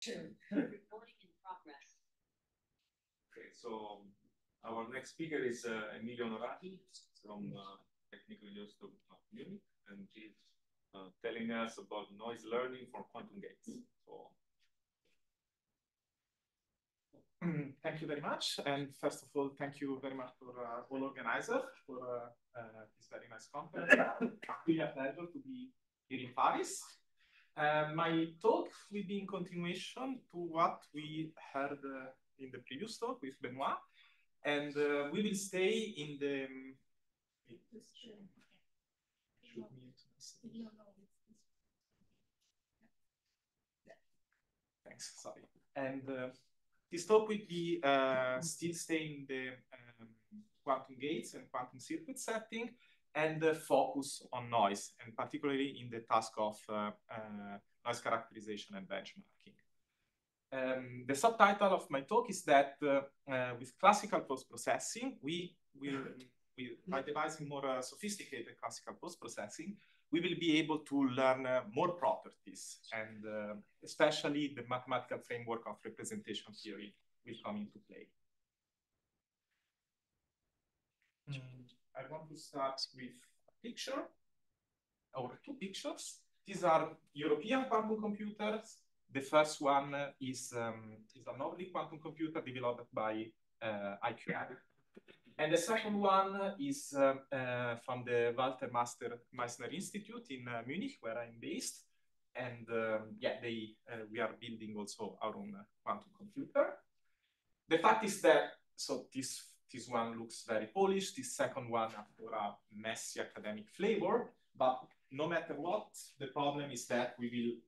Recording in progress. Okay, so our next speaker is Emilio Onorati from Technical University of Munich, and he's telling us about noise learning for quantum gates. So, thank you very much, and first of all, thank you very much for all organizers for this very nice conference. It's really a pleasure to be here in Paris. My talk will be in continuation to what we heard in the previous talk with Benoit, and we will stay in the. Thanks, sorry. And this talk will be still staying in the quantum gates and quantum circuit setting, and focus on noise, and particularly in the task of noise characterization and benchmarking. The subtitle of my talk is that with classical post-processing, by devising more sophisticated classical post-processing, we will be able to learn more properties, and especially the mathematical framework of representation theory will come into play. I want to start with a picture, or two pictures. These are European quantum computers. The first one is an Nordic quantum computer developed by IQM. And the second one is from the Walter Meissner Institute in Munich, where I'm based. And yeah, we are building also our own quantum computer. The fact is that, so this one looks very polished, this second one has a messy academic flavor, but no matter what, the problem is that we will,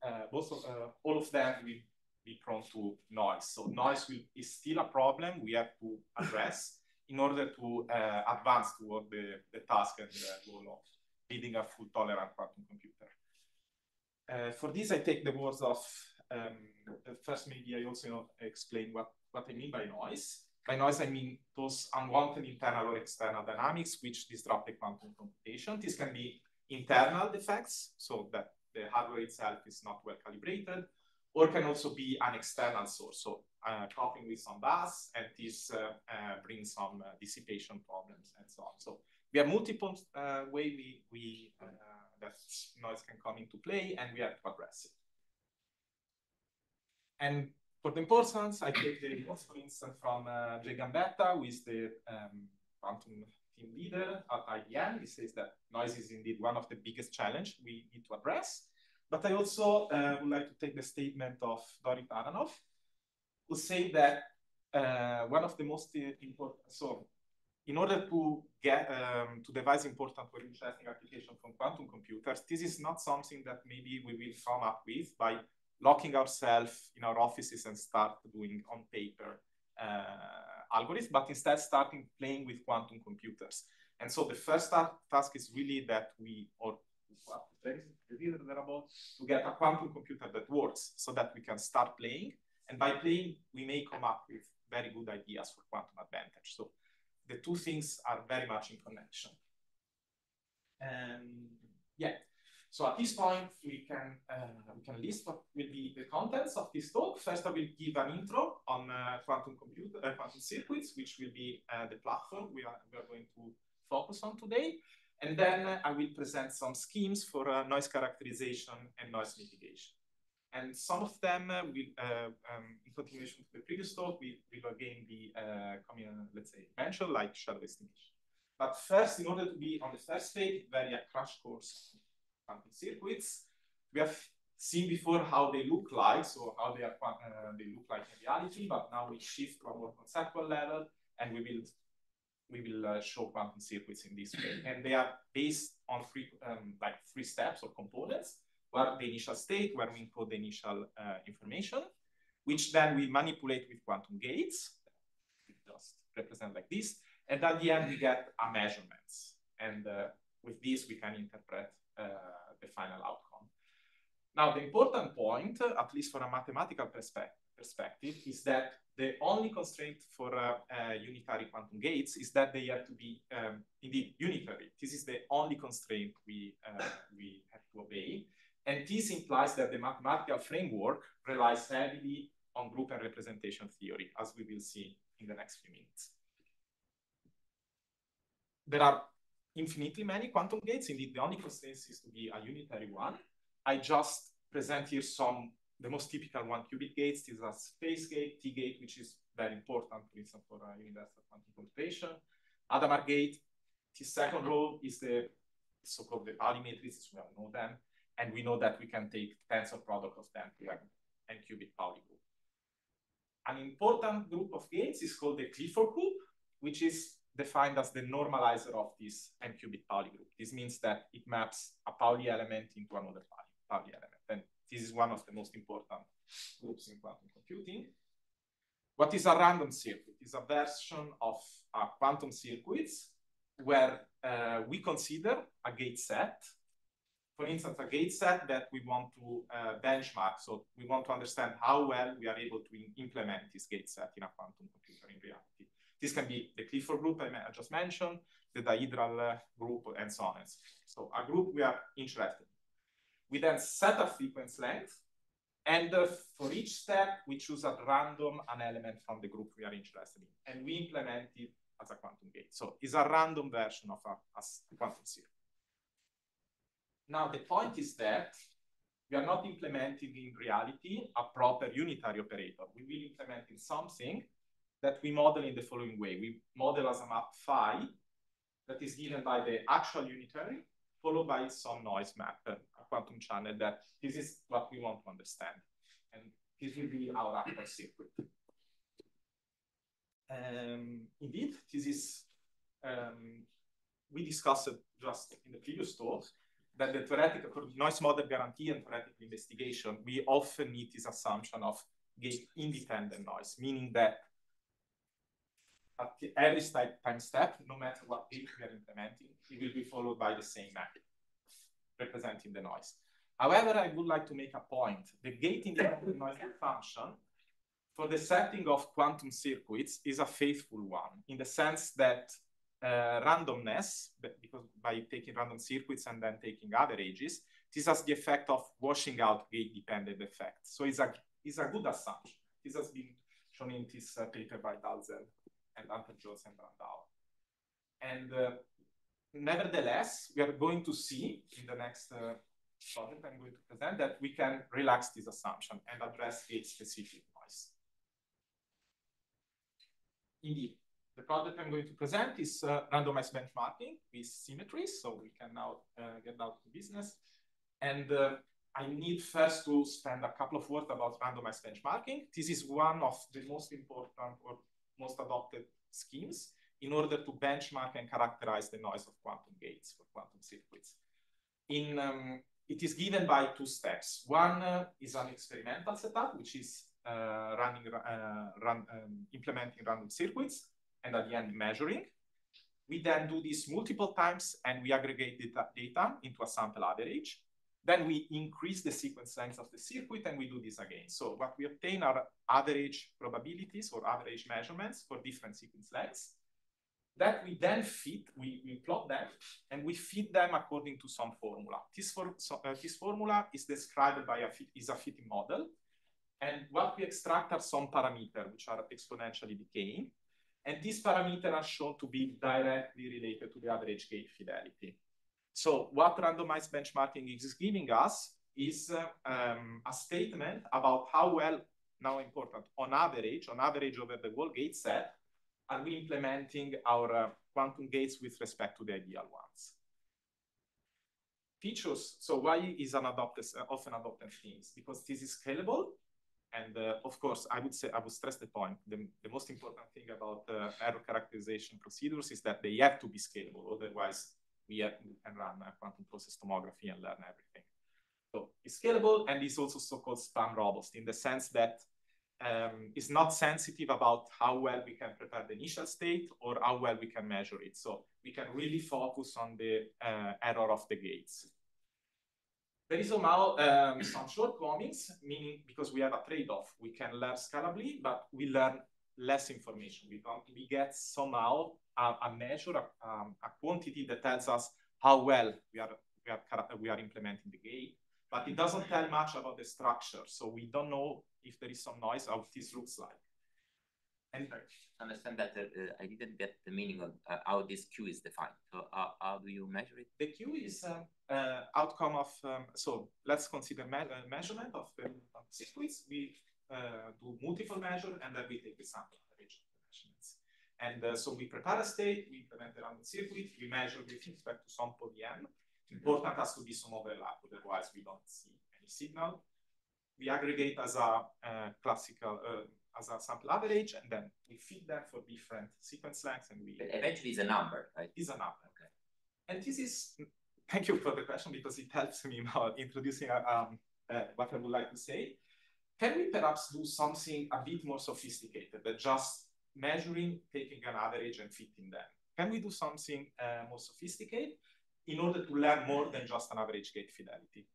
all of them will be prone to noise. So noise is still a problem we have to address in order to advance toward the task and the goal of building a full tolerant quantum computer. For this, I take the words of, first maybe I also explain what I mean by noise. By noise, I mean those unwanted internal or external dynamics which disrupt the quantum computation. This can be internal defects, so that the hardware itself is not well calibrated, or can also be an external source, so coupling with some bus, and this brings some dissipation problems and so on. So we have multiple ways that noise can come into play, and we have to address it. And for the importance, I take the most, for instance, from Jay Gambetta, who is the quantum team leader at IBM. He says that noise is indeed one of the biggest challenges we need to address. But I also would like to take the statement of Dorit Aranov, who say that one of the most important, so in order to get to devise important or interesting application from quantum computers, this is not something that maybe we will come up with by locking ourselves in our offices and start doing on paper algorithms, but instead starting playing with quantum computers. And so the first task is really that to get a quantum computer that works so that we can start playing. And by playing, we may come up with very good ideas for quantum advantage. So the two things are very much in connection. And yeah. So at this point, we can list what will be the contents of this talk. First, I will give an intro on quantum circuits, which will be the platform we are going to focus on today. And then I will present some schemes for noise characterization and noise mitigation. And some of them will, in continuation to the previous talk, will again be let's say, mentioned, like shadow estimation. But first, in order to be on the first stage, very a crash course quantum circuits. We have seen before how they look like, so how they look like in reality, but now we shift to a more conceptual level, and we will show quantum circuits in this way. And they are based on three steps or components, where the initial state, where we encode the initial information, which then we manipulate with quantum gates, just represent like this, and at the end we get a measurement. And with this we can interpret the final outcome. Now, the important point, at least from a mathematical perspective, is that the only constraint for unitary quantum gates is that they have to be indeed unitary. This is the only constraint we have to obey. And this implies that the mathematical framework relies heavily on group and representation theory, as we will see in the next few minutes. There are infinitely many quantum gates. Indeed, the only constraint is to be a unitary one. I just present here the most typical one-qubit gates. These are space gate, T gate, which is very important, for instance, for universal quantum computation. Hadamard gate. The second row is the so-called the Pauli matrices. We all know them. And we know that we can take tensor product of them to an n-qubit Pauli group. An important group of gates is called the Clifford group, which is defined as the normalizer of this n-qubit Pauli group. This means that it maps a Pauli element into another Pauli element. And this is one of the most important groups in quantum computing. What is a random circuit? It's a version of a quantum circuits where we consider a gate set. For instance, a gate set that we want to benchmark. So we want to understand how well we are able to implement this gate set in a quantum computer in reality. This can be the Clifford group I just mentioned, the dihedral group, and so on. So a group we are interested in. We then set a frequency length, and for each step, we choose at random an element from the group we are interested in, and we implement it as a quantum gate. So it's a random version of a quantum circuit. Now, the point is that we are not implementing in reality a proper unitary operator. We will implement in something that we model in the following way. We model as a map phi that is given by the actual unitary, followed by some noise map, a quantum channel, that this is what we want to understand. And this will be our actual circuit. Indeed, this is, we discussed it just in the previous talk, that the theoretical, for noise model guarantee and theoretical investigation, we often need this assumption of gate-independent noise, meaning that at every time step, no matter what gate we are implementing, it will be followed by the same map representing the noise. However, I would like to make a point. The gate-independent noise function for the setting of quantum circuits is a faithful one, in the sense that randomness, because by taking random circuits and then taking averages, this has the effect of washing out gate-dependent effects. So it's a good assumption. This has been shown in this paper by Dalzel and Anterjos and Brandau. And nevertheless, we are going to see in the next project I'm going to present that we can relax this assumption and address gate-specific noise. Indeed, the project I'm going to present is randomized benchmarking with symmetries. So we can now get down to business. And I need first to spend a couple of words about randomized benchmarking. This is one of the most important or most adopted schemes in order to benchmark and characterize the noise of quantum gates for quantum circuits. It is given by two steps. One is an experimental setup, which is implementing random circuits, and at the end measuring. We then do this multiple times, and we aggregate data into a sample average. Then we increase the sequence length of the circuit, and we do this again. So what we obtain are average probabilities or average measurements for different sequence lengths that we then feed, we plot them, and we feed them according to some formula. This formula is described by a fitting model. And what we extract are some parameters, which are exponentially decaying. And these parameters are shown to be directly related to the average gate fidelity. So what randomized benchmarking is giving us is a statement about how well, now important, on average over the whole gate set, are we implementing our quantum gates with respect to the ideal ones. Features, so why is an often adopted things? Because this is scalable. And of course, I would stress the point. The most important thing about error characterization procedures is that they have to be scalable. Otherwise, we can run a quantum process tomography and learn everything. So it's scalable, and it's also so-called span robust in the sense that it's not sensitive about how well we can prepare the initial state or how well we can measure it. So we can really focus on the error of the gates. There is somehow some shortcomings, meaning because we have a trade-off. We can learn scalably, but we learn less information. We get somehow a measure, a quantity that tells us how well we are implementing the gate, but it doesn't tell much about the structure. So we don't know if there is some noise, how this looks like. And understand that I didn't get the meaning of how this Q is defined. So how do you measure it? The Q is outcome of, so let's consider measurement of the circuits. We do multiple measures, and then we take the sample average of the measurements. And so we prepare a state, we implement the random circuit, we measure with respect to some polyM. Important has to be some overlap, otherwise we don't see any signal. We aggregate as a classical, as a sample average, and then we feed them for different sequence lengths, and we... But eventually it's a number, right? It's a number. Okay. And this is, thank you for the question, because it helps me about introducing what I would like to say. Can we perhaps do something a bit more sophisticated than just measuring, taking an average and fitting them? Can we do something more sophisticated in order to learn more than just an average gate fidelity?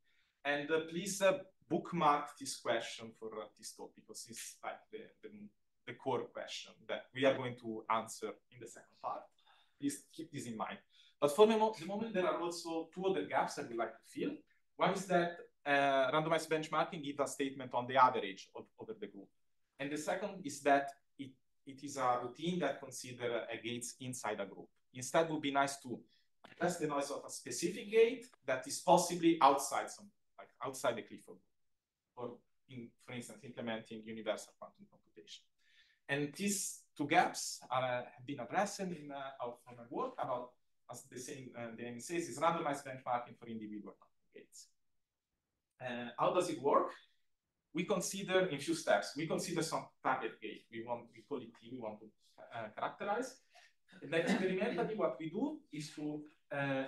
And please bookmark this question for this topic, because it's like the core question that we are going to answer in the second part. Please keep this in mind. But for the moment, there are also two other gaps I would like to fill. One is that randomized benchmarking gives a statement on the average over the group. And the second is that it is a routine that considers gates inside a group. Instead, it would be nice to address the noise of a specific gate that is possibly outside outside the Clifford group, or for instance, implementing universal quantum computation. And these two gaps have been addressed in our former work about, as the name says, is randomized benchmarking for individual quantum gates. How does it work? We consider in few steps. We consider some target gate. We call it T. We want to characterize. And experimentally, what we do is to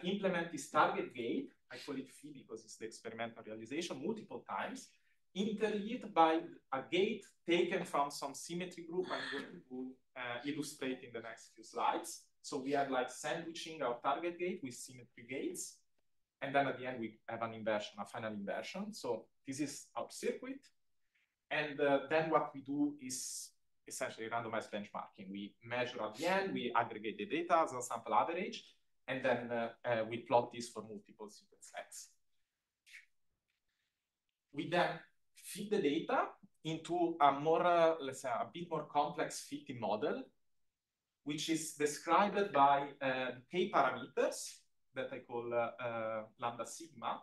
implement this target gate. I call it phi because it's the experimental realization multiple times, interleaved by a gate taken from some symmetry group I'm going to illustrate in the next few slides. So we are like sandwiching our target gate with symmetry gates. And then at the end, we have an inversion, a final inversion. So this is our circuit. And then what we do is essentially randomized benchmarking. We measure at the end, we aggregate the data as a sample average, and then we plot this for multiple sequence sets. We then feed the data into a more, let's say, a bit more complex fitting model, which is described by k parameters that I call lambda sigma,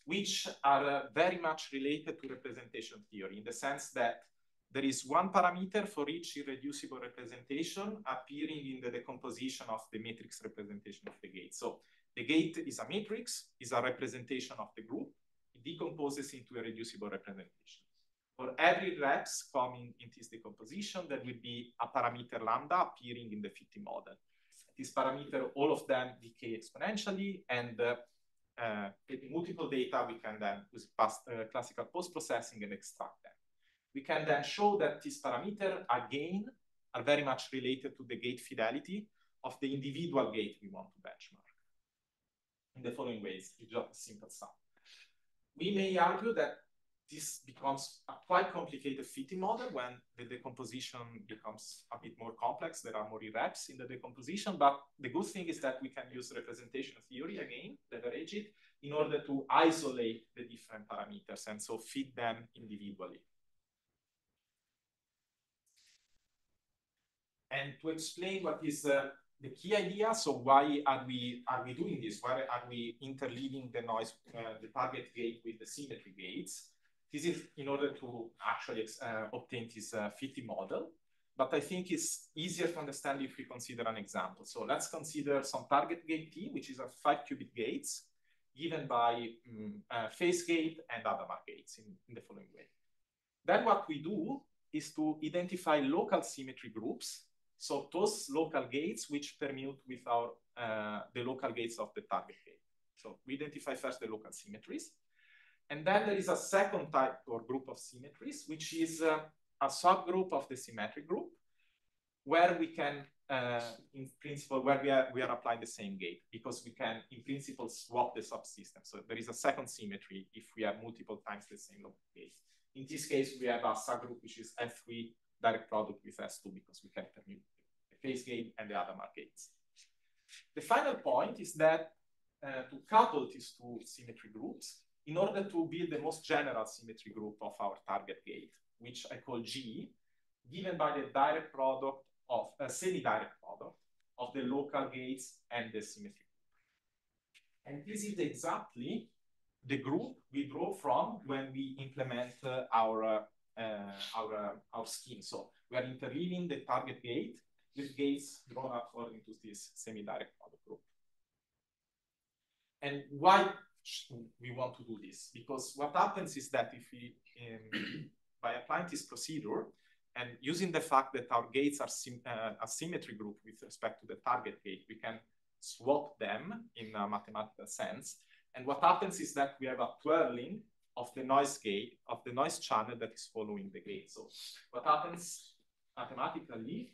which are very much related to representation theory in the sense that there is one parameter for each irreducible representation appearing in the decomposition of the matrix representation of the gate. So the gate is a matrix, is a representation of the group. It decomposes into irreducible representation. For every reps coming in this decomposition, there will be a parameter lambda appearing in the fitting model. This parameter, all of them decay exponentially, and with multiple data, we can then use classical post-processing and extract them. We can then show that these parameters, again, are very much related to the gate fidelity of the individual gate we want to benchmark. In the following ways, it's just a simple sum. We may argue that this becomes a quite complicated fitting model when the decomposition becomes a bit more complex. There are more reps in the decomposition, but the good thing is that we can use representation theory again, leverage it, in order to isolate the different parameters and so feed them individually. And to explain what is the key idea, so why are we doing this? Why are we interleaving the noise, the target gate with the symmetry gates? This is in order to actually obtain this fitting model. But I think it's easier to understand if we consider an example. So let's consider some target gate T, which is a 5-qubit gates given by phase gate and Hadamard gates in the following way. Then what we do is to identify local symmetry groups. So those local gates which permute with our the local gates of the target gate. So we identify first the local symmetries. And then there is a second type or group of symmetries, which is a subgroup of the symmetric group, where we can, in principle, where we are applying the same gate, because we can, in principle, swap the subsystem. So there is a second symmetry if we have multiple times the same local gate. In this case, we have a subgroup which is F3 direct product with S2 because we can permute the phase gate and the Hadamard gates. The final point is that to couple these two symmetry groups, in order to build the most general symmetry group of our target gate, which I call G, given by the direct product of a semi-direct product of the local gates and the symmetry group. And this is exactly the group we draw from when we implement our scheme. So we are interleaving the target gate with gates drawn according to this semi-direct product group. And why we want to do this? Because what happens is that if we, by applying this procedure and using the fact that our gates are a symmetry group with respect to the target gate, we can swap them in a mathematical sense. And what happens is that we have a twirling of the noise gate, of the noise channel that is following the gate. So what happens mathematically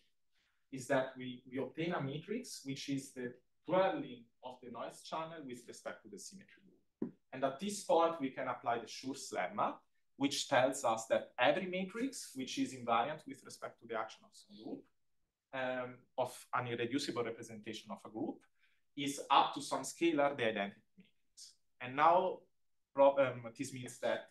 is that we obtain a matrix, which is the twirling of the noise channel with respect to the symmetry group. And at this point, we can apply the Schur's lemma, which tells us that every matrix, which is invariant with respect to the action of some group, of an irreducible representation of a group, is up to some scalar the identity matrix. And now this means that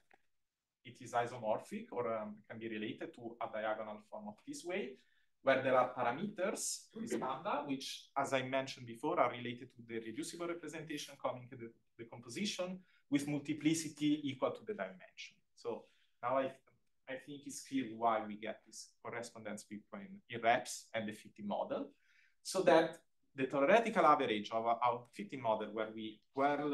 it is isomorphic or can be related to a diagonal form of this way, where there are parameters, lambda, which, as I mentioned before, are related to the reducible representation coming to the composition with multiplicity equal to the dimension. So now I think it's clear why we get this correspondence between irreps and the fitting model, so that the theoretical average of our fitting model, where we twirl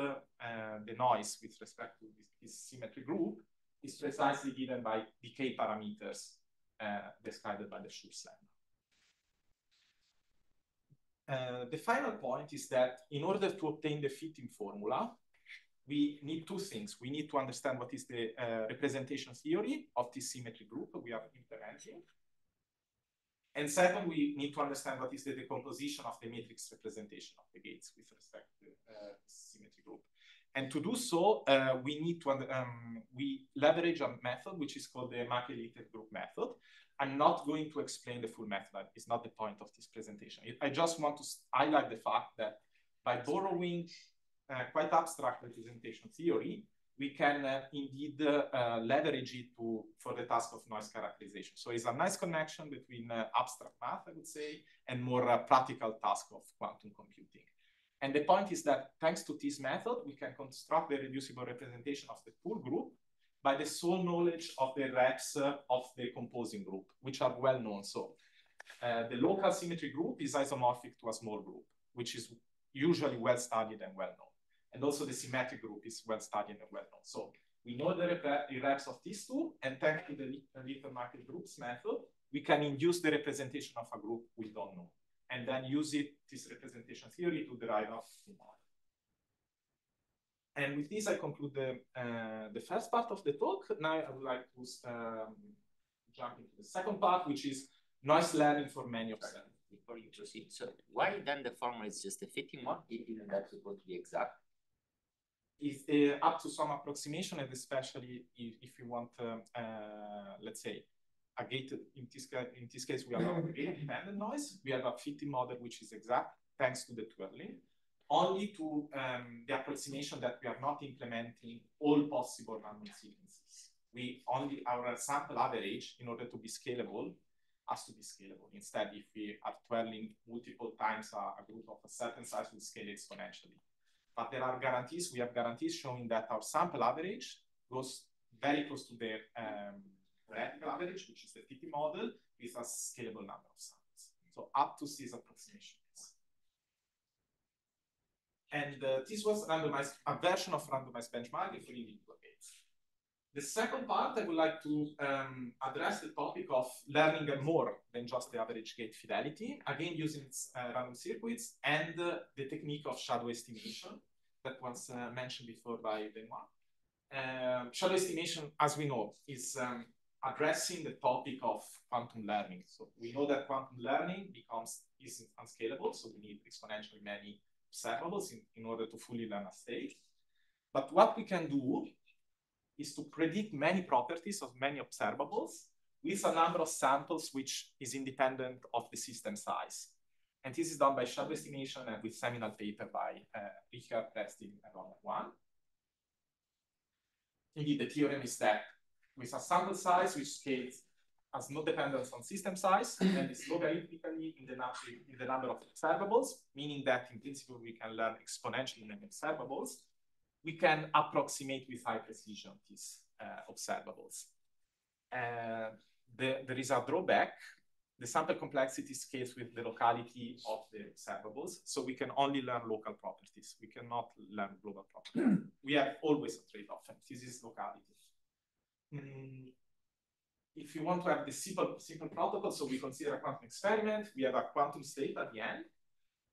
the noise with respect to this symmetry group, is precisely given by decay parameters described by the Schur's lemma. The final point is that in order to obtain the fitting formula, we need two things. We need to understand what is the representation theory of this symmetry group we are implementing. And second, we need to understand what is the decomposition of the matrix representation of the gates with respect to the symmetry group. And to do so, we need to we leverage a method which is called the Machiavellian group method. I'm not going to explain the full method. It's not the point of this presentation. I just want to highlight the fact that by borrowing quite abstract representation theory, we can indeed leverage it for the task of noise characterization. So it's a nice connection between abstract math, I would say, and more practical task of quantum computing. And the point is that thanks to this method, we can construct the reducible representation of the full group by the sole knowledge of the reps of the composing group, which are well known. So the local symmetry group is isomorphic to a small group, which is usually well studied and well known. And also the symmetric group is well studied and well known. So we know the reps of these two, and thanks to the little market groups method, we can induce the representation of a group we don't know, and then use this representation theory to derive a fitting model. And with this, I conclude the first part of the talk. Now I would like to jump into the second part, which is noise learning for many observers. Before you proceed, so why then the formula is just a fitting one? Isn't that supposed to be exact? Is up to some approximation, and especially if you want, let's say, a gate. In this case, we have a gate-dependent noise. We have a fitting model which is exact thanks to the twirling. Only to the approximation that we are not implementing all possible random sequences. Our sample average, in order to be scalable, has to be scalable. Instead, if we are twirling multiple times a group of a certain size, we scale exponentially. But there are guarantees. We have guarantees showing that our sample average goes very close to the theoretical average, which is the fitting model, with a scalable number of samples. So up to these approximations. And this was a version of randomized benchmarking for individual gates. The second part, I would like to address the topic of learning more than just the average gate fidelity, again using random circuits and the technique of shadow estimation that was mentioned before by Benoit. Shadow estimation, as we know, is addressing the topic of quantum learning. So we know that quantum learning is unscalable, so we need exponentially many observables in order to fully learn a state. But what we can do is to predict many properties of many observables with a number of samples which is independent of the system size. And this is done by shadow estimation and with seminal paper by Richard, Preston, and Ronald One. indeed, the theorem is that with a sample size which scales has no dependence on system size and is logarithmically in the number of observables, meaning that in principle we can learn exponentially many observables, we can approximate with high precision these observables. There is a drawback. The sample complexity scales with the locality of the observables, so we can only learn local properties. We cannot learn global properties. We have always a trade-off, and this is locality. If you want to have the simple protocol, so we consider a quantum experiment, we have a quantum state at the end,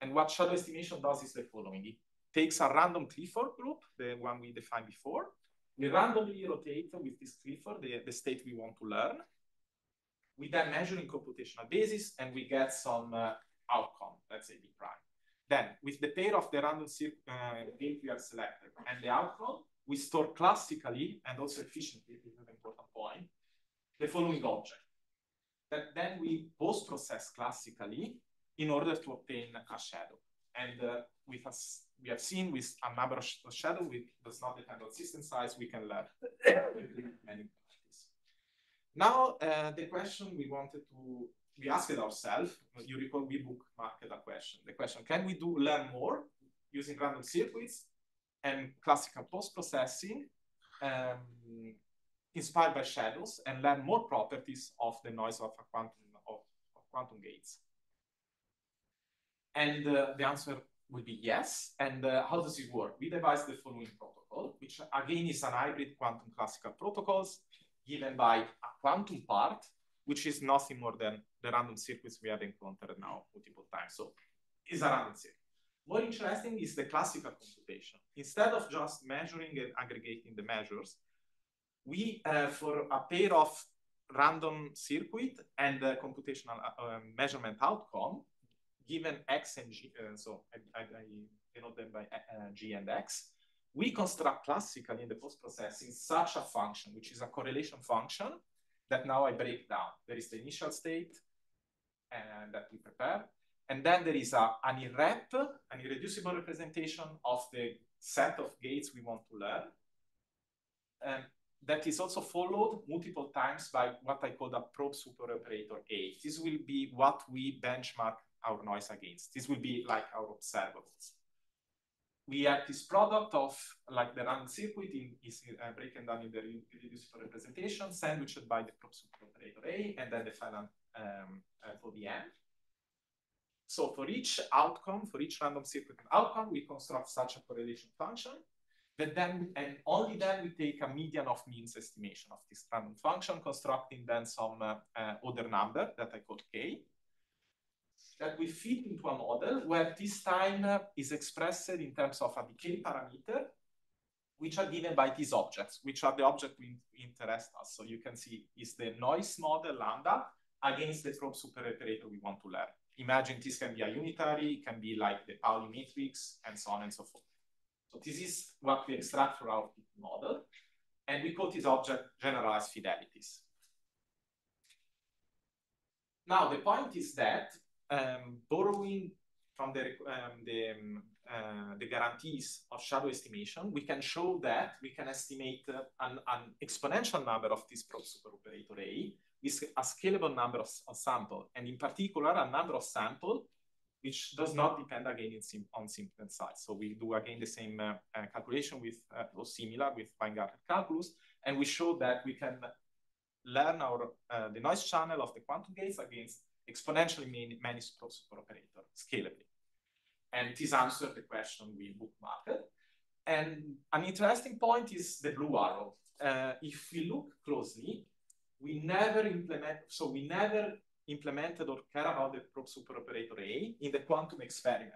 and what shadow estimation does is the following. It takes a random Clifford group, the one we defined before. We randomly rotate with this Clifford the state we want to learn. We then measure in computational basis, and we get some outcome, let's say B prime. Then, with the pair of the random gate we have selected and the outcome, we store classically and also efficiently, this is an important point, the following object. That then we post-process classically in order to obtain a shadow. And we have seen with a number of shadows which does not depend on system size, we can learn many properties. Now, the question we asked ourselves, you recall we bookmarked a question. The question, can we learn more using random circuits and classical post-processing inspired by shadows and learn more properties of the noise of quantum gates? And the answer will be yes. And how does it work? We devised the following protocol, which again is an hybrid quantum classical protocols given by a quantum part, which is nothing more than the random circuits we have encountered now multiple times. So it's a random circuit. More interesting is the classical computation. Instead of just measuring and aggregating the measures, we, for a pair of random circuit and computational measurement outcome, given X and G, so I denote them by G and X, we construct classically in the post-processing such a function, which is a correlation function that now I break down. There is the initial state that we prepare, and then there is an irrep, an irreducible representation of the set of gates we want to learn. That is also followed multiple times by what I call the probe superoperator A. This will be what we benchmark our noise against. This will be like our observables. We have this product of like the random circuit is broken down in the irreducible representation, sandwiched by the probe superoperator A, and then the final for the end. So for each outcome, for each random circuit outcome, we construct such a correlation function. But then, and only then, we take a median of means estimation of this random function, constructing then some other number that I call K, that we fit into a model where this time is expressed in terms of a decay parameter, which are given by these objects, which are the objects we interest us. So you can see is the noise model lambda against the probe superoperator we want to learn. Imagine this can be a unitary, it can be like the Pauli matrix, and so on and so forth. So this is what we extract from our model, and we call this object generalized fidelities. Now, the point is that borrowing from the guarantees of shadow estimation, we can show that we can estimate an exponential number of this probe superoperator A with a scalable number of samples, and in particular, a number of samples which does not depend again on simple size. So we do again the same calculation with, or similar with Weingarten calculus, and we show that we can learn the noise channel of the quantum gates against exponentially many probe superoperator scalably. And this answers the question we bookmarked. And an interesting point is the blue arrow. If we look closely, we never implemented or care about the probe superoperator A in the quantum experiment.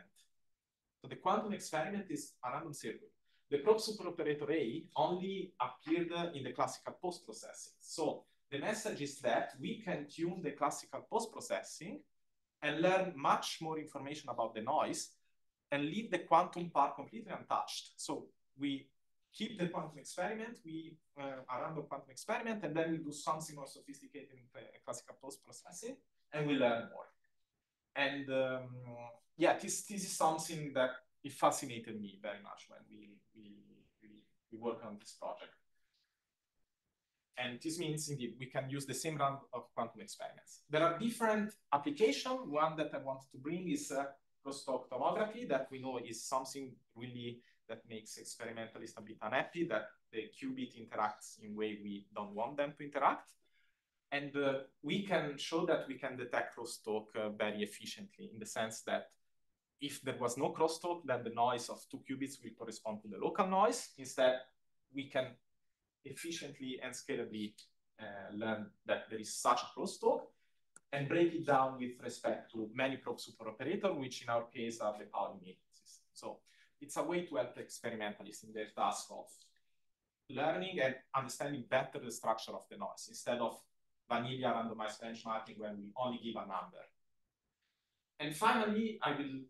So the quantum experiment is a random circuit. The probe superoperator A only appeared in the classical post-processing. So the message is that we can tune the classical post-processing and learn much more information about the noise and leave the quantum part completely untouched. So we keep the quantum experiment, a random quantum experiment, and then we do something more sophisticated in classical post-processing, and we learn more. And yeah, this is something that it fascinated me very much when we work on this project. And this means, indeed, we can use the same round of quantum experiments. There are different applications. One that I want to bring is crosstalk tomography, that we know is something really that makes experimentalists a bit unhappy, that the qubit interacts in a way we don't want them to interact. And we can show that we can detect crosstalk very efficiently, in the sense that if there was no crosstalk, then the noise of 2 qubits will correspond to the local noise. Instead, we can efficiently and scalably learn that there is such a crosstalk and break it down with respect to many probe superoperator, which in our case are the Pauli matrices. So it's a way to help experimentalists in their task of learning and understanding better the structure of the noise, instead of vanilla randomized benchmarking when we only give a number. And finally, I will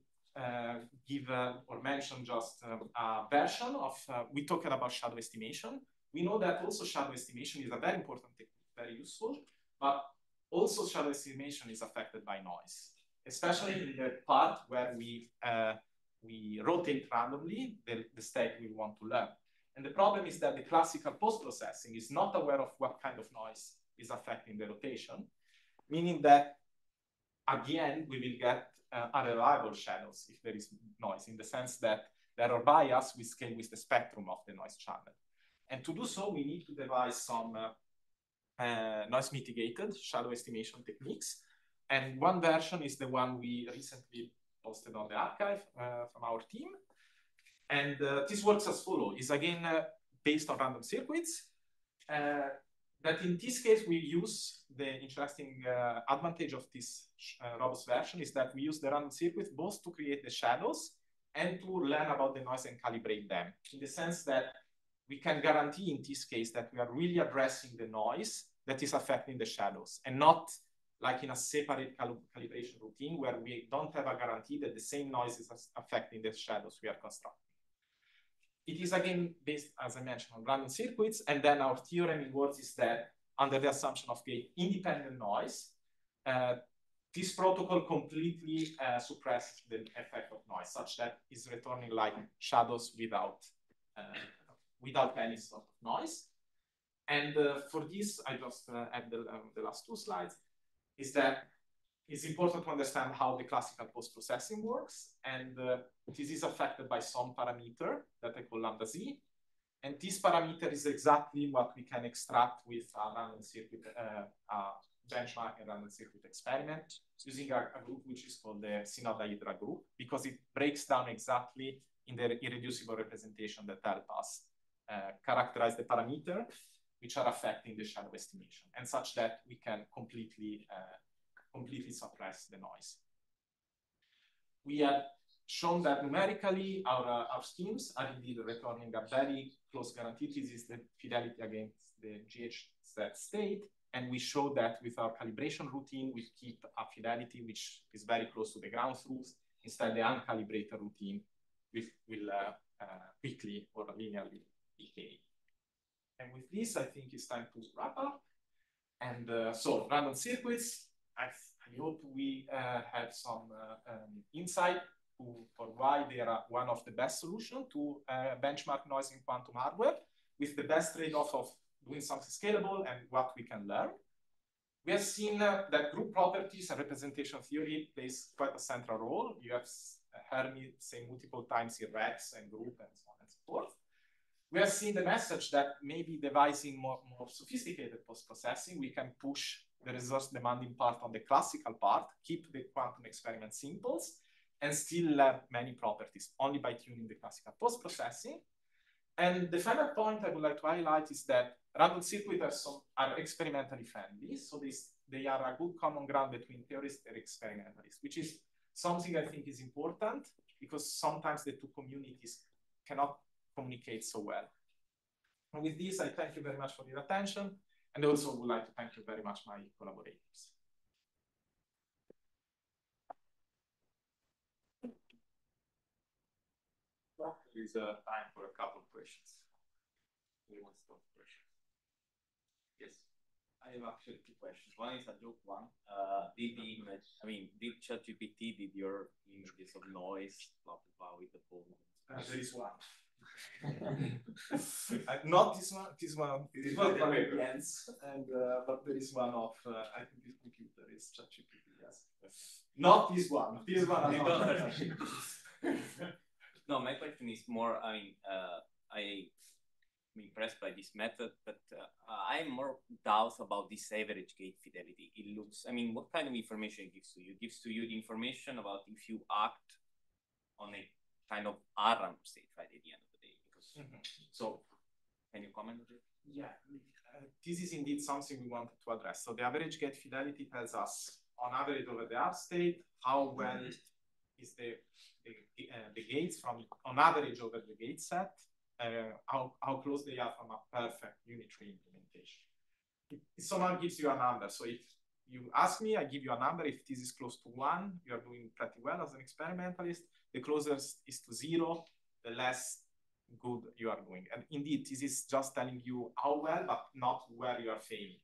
give or mention just a version of, we talked about shadow estimation. We know that also shadow estimation is a very important technique, very useful, but also shadow estimation is affected by noise, especially in the part where we rotate randomly the state we want to learn. And the problem is that the classical post-processing is not aware of what kind of noise is affecting the rotation, meaning that at the end, we will get unreliable shadows if there is noise, in the sense that there are bias we scale with the spectrum of the noise channel. And to do so, we need to devise some noise mitigated shadow estimation techniques. And one version is the one we recently posted on the archive from our team. And this works as follows. It's again based on random circuits. That in this case, we use the interesting advantage of this robust version is that we use the random circuits both to create the shadows and to learn about the noise and calibrate them, in the sense that we can guarantee in this case that we are really addressing the noise that is affecting the shadows, and not like in a separate calibration routine where we don't have a guarantee that the same noise is affecting the shadows we are constructing. It is again based, as I mentioned, on random circuits, and then our theorem in words is that under the assumption of gate independent noise, this protocol completely suppresses the effect of noise, such that it's returning like shadows without any sort of noise. And for this, I just add the last 2 slides, is that it's important to understand how the classical post-processing works. And this is affected by some parameter that I call lambda z. And this parameter is exactly what we can extract with a random circuit, benchmark and random circuit experiment, using a group which is called the synodahedra group, because it breaks down exactly in the irreducible representation that help us characterize the parameter which are affecting the shadow estimation, and such that we can completely suppress the noise. We have shown that numerically our schemes are indeed returning a very close guarantee. This is the fidelity against the GHZ state. And we show that with our calibration routine, we keep a fidelity which is very close to the ground truth. Instead, the uncalibrated routine will quickly or linearly decay. And with this, I think it's time to wrap up. And so random circuits, I hope we have some insight for why they are one of the best solutions to benchmark noise in quantum hardware, with the best trade-off of doing something scalable and what we can learn. We have seen that group properties and representation theory plays quite a central role. You have heard me say multiple times in Rex and group and so on and so forth. We have seen the message that maybe devising more sophisticated post-processing, we can push the resource demanding part on the classical part, keep the quantum experiment simples, and still have many properties only by tuning the classical post-processing. And the final point I would like to highlight is that random circuits are experimentally friendly. So they are a good common ground between theorists and experimentalists, which is something I think is important, because sometimes the two communities cannot communicate so well. And with this, I thank you very much for your attention. And I also would like to thank you very much, my collaborators. Well, there is time for a couple of questions. We want to start questions. Yes. I have actually 2 questions. One is a joke one. Did ChatGPT did your images of noise, blah, blah, blah, with the phone? There is one. Not this one. This one. This one the from befriends, and but there is one of I think this computer is ChatGPT. Yes. Not this one. This one. is not ChatGPT. No, my question is more. I'm impressed by this method, but I am more doubts about this average gate fidelity. It looks. I mean, what kind of information it gives to you? It gives to you the information about if you act on a kind of ARM state, right, at the end of the day. Because so, can you comment on it? Yeah, this is indeed something we wanted to address. So the average gate fidelity tells us, on average over the R state, how well is the gates from, on average over the gate set, how close they are from a perfect unitary implementation. If someone gives you a number, so if you ask me, I give you a number. If this is close to 1, you are doing pretty well as an experimentalist. The closer is to 0, the less good you are doing. And indeed, this is just telling you how well, but not where you are failing.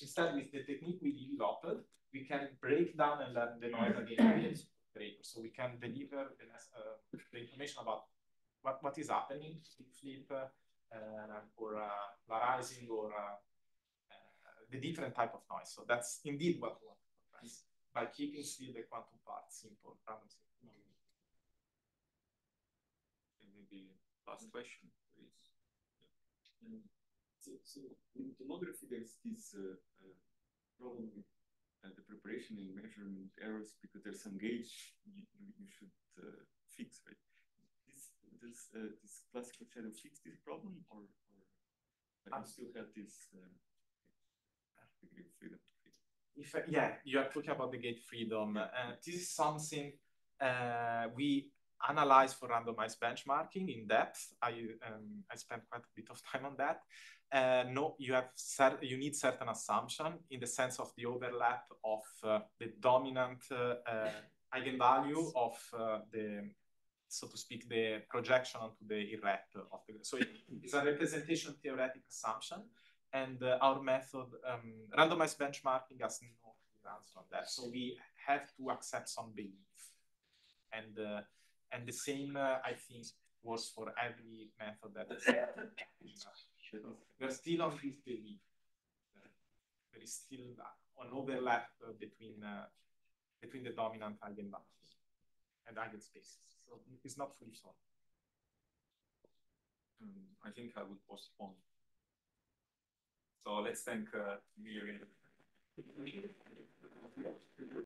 Instead, with the technique we developed, we can break down and learn the noise again. So we can deliver the information about what is happening, flip, or rising, or the different type of noise. So that's indeed what we want to address by keeping still the quantum part simple, random simple. Maybe last question, please. So in tomography, there's this problem with the preparation and measurement errors because there's some gauge you should fix, right? Does this classical shadow fix this problem, or I still have this degree of freedom to fix? Yeah, you are talking about the gate freedom. This is something we analyze for randomized benchmarking in depth. I spent quite a bit of time on that. No, you need certain assumption in the sense of the overlap of the dominant eigenvalue of so to speak, the projection onto the irret of the. So it's a representation theoretic assumption, and our method, randomized benchmarking, has no clear answer on that. So we have to accept some belief, and the same, I think, was for every method that is. We're still on this belief. There is still an overlap between the dominant eigenvalues and eigenspaces. So it's not fully solved. I think I would postpone. So let's thank Emilio.